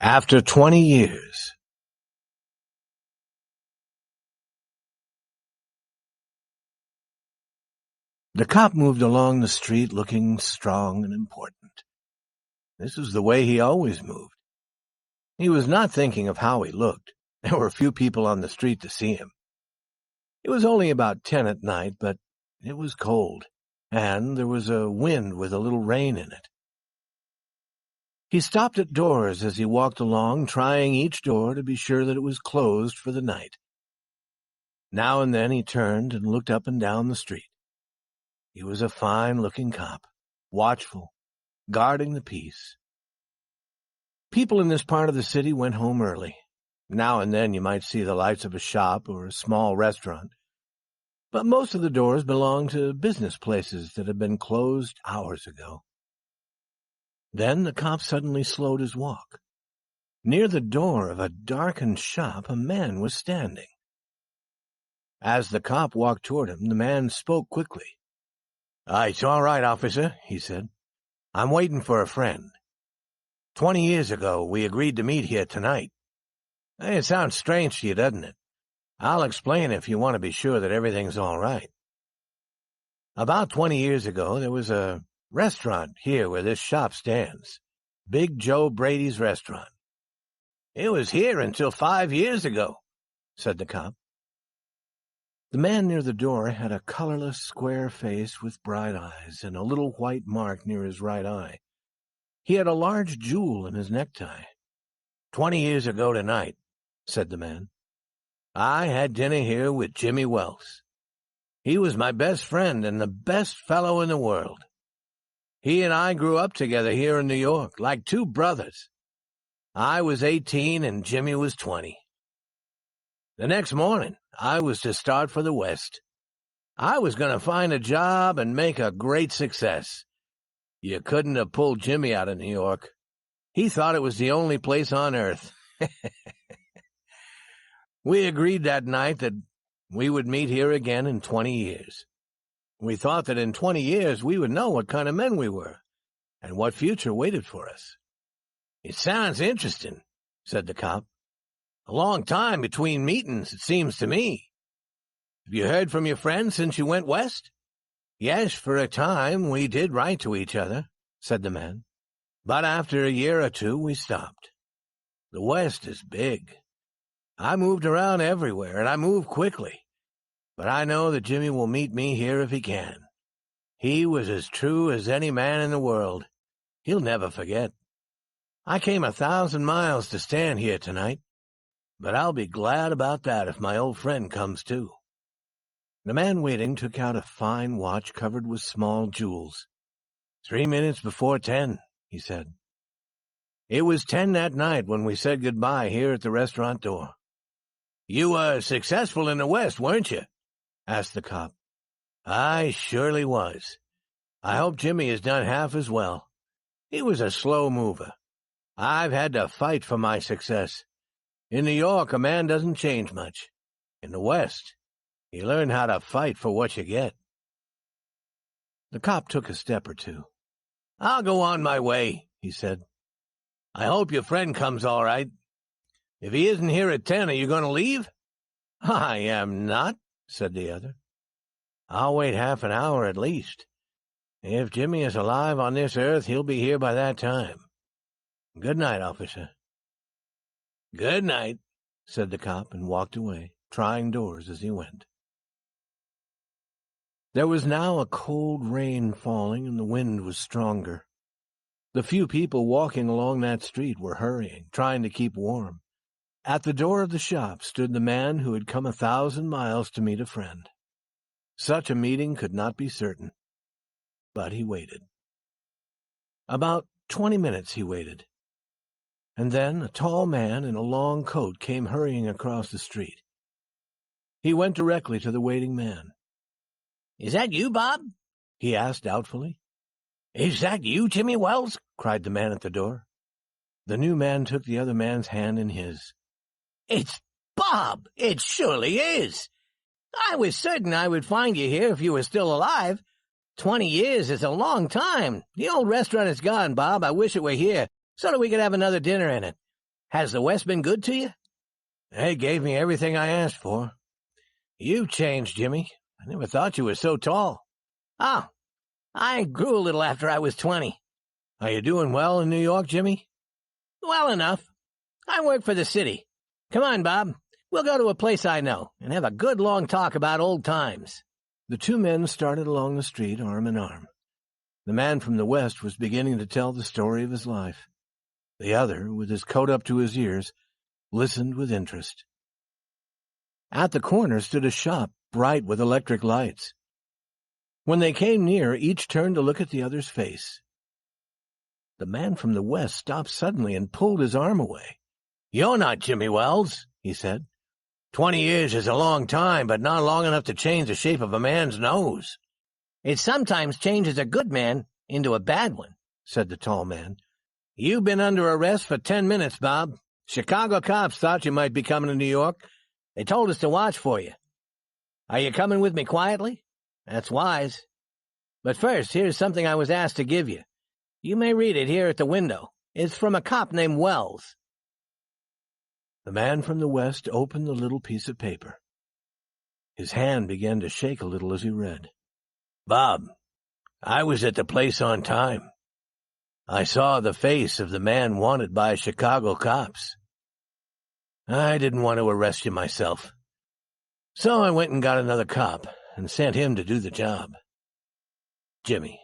After 20 years. The cop moved along the street looking strong and important. This was the way he always moved. He was not thinking of how he looked. There were few people on the street to see him. It was only about 10 at night, but it was cold, and there was a wind with a little rain in it. He stopped at doors as he walked along, trying each door to be sure that it was closed for the night. Now and then he turned and looked up and down the street. He was a fine-looking cop, watchful, guarding the peace. People in this part of the city went home early. Now and then you might see the lights of a shop or a small restaurant, but most of the doors belonged to business places that had been closed hours ago. Then the cop suddenly slowed his walk. Near the door of a darkened shop, a man was standing. As the cop walked toward him, the man spoke quickly. "It's all right, officer," he said. "I'm waiting for a friend. 20 years ago, we agreed to meet here tonight. It sounds strange to you, doesn't it? I'll explain if you want to be sure that everything's all right. About 20 years ago, there was a restaurant here where this shop stands. Big Joe Brady's restaurant. It was here until 5 years ago," said the cop. The man near the door had a colorless, square face with bright eyes and a little white mark near his right eye. He had a large jewel in his necktie. 20 years ago tonight," said the man, "I had dinner here with Jimmy Wells. He was my best friend and the best fellow in the world. He and I grew up together here in New York, like two brothers. I was 18 and Jimmy was 20. The next morning, I was to start for the West. I was going to find a job and make a great success. You couldn't have pulled Jimmy out of New York. He thought it was the only place on earth. We agreed that night that we would meet here again in 20 years. We thought that in 20 years we would know what kind of men we were and what future waited for us." "It sounds interesting," said the cop. "A long time between meetings, it seems to me. Have you heard from your friends since you went west?" "Yes, for a time we did write to each other," said the man. "But after a year or two we stopped. The West is big. I moved around everywhere, and I moved quickly. But I know that Jimmy will meet me here if he can. He was as true as any man in the world. He'll never forget. I came 1,000 miles to stand here tonight, but I'll be glad about that if my old friend comes too." The man waiting took out a fine watch covered with small jewels. 3 minutes before 10, he said. "It was 10 that night when we said goodbye here at the restaurant door." "You were successful in the West, weren't you?" asked the cop. "I surely was. I hope Jimmy has done half as well. He was a slow mover. I've had to fight for my success. In New York, a man doesn't change much. In the West, you learn how to fight for what you get." The cop took a step or two. "I'll go on my way," he said. "I hope your friend comes all right. If he isn't here at 10, are you going to leave?" "I am not," said the other. "I'll wait half an hour at least. If Jimmy is alive on this earth, he'll be here by that time. Good night, officer." "Good night," said the cop and walked away, trying doors as he went. There was now a cold rain falling and the wind was stronger. The few people walking along that street were hurrying, trying to keep warm. At the door of the shop stood the man who had come 1,000 miles to meet a friend. Such a meeting could not be certain, but he waited. About 20 minutes he waited, and then a tall man in a long coat came hurrying across the street. He went directly to the waiting man. "Is that you, Bob?" he asked doubtfully. "Is that you, Jimmy Wells?" cried the man at the door. The new man took the other man's hand in his. "It's Bob! It surely is! I was certain I would find you here if you were still alive. 20 years is a long time. The old restaurant is gone, Bob. I wish it were here, so that we could have another dinner in it. Has the West been good to you?" "They gave me everything I asked for." "You've changed, Jimmy. I never thought you were so tall." "Oh, I grew a little after I was 20. "Are you doing well in New York, Jimmy?" "Well enough. I work for the city. Come on, Bob. We'll go to a place I know and have a good long talk about old times." The two men started along the street, arm in arm. The man from the West was beginning to tell the story of his life. The other, with his coat up to his ears, listened with interest. At the corner stood a shop, bright with electric lights. When they came near, each turned to look at the other's face. The man from the West stopped suddenly and pulled his arm away. "You're not Jimmy Wells," he said. 20 years is a long time, but not long enough to change the shape of a man's nose." "It sometimes changes a good man into a bad one," said the tall man. "You've been under arrest for 10 minutes, Bob. Chicago cops thought you might be coming to New York. They told us to watch for you. Are you coming with me quietly? That's wise. But first, here's something I was asked to give you. You may read it here at the window. It's from a cop named Wells." The man from the West opened the little piece of paper. His hand began to shake a little as he read. "Bob, I was at the place on time. I saw the face of the man wanted by Chicago cops. I didn't want to arrest you myself, so I went and got another cop and sent him to do the job. Jimmy."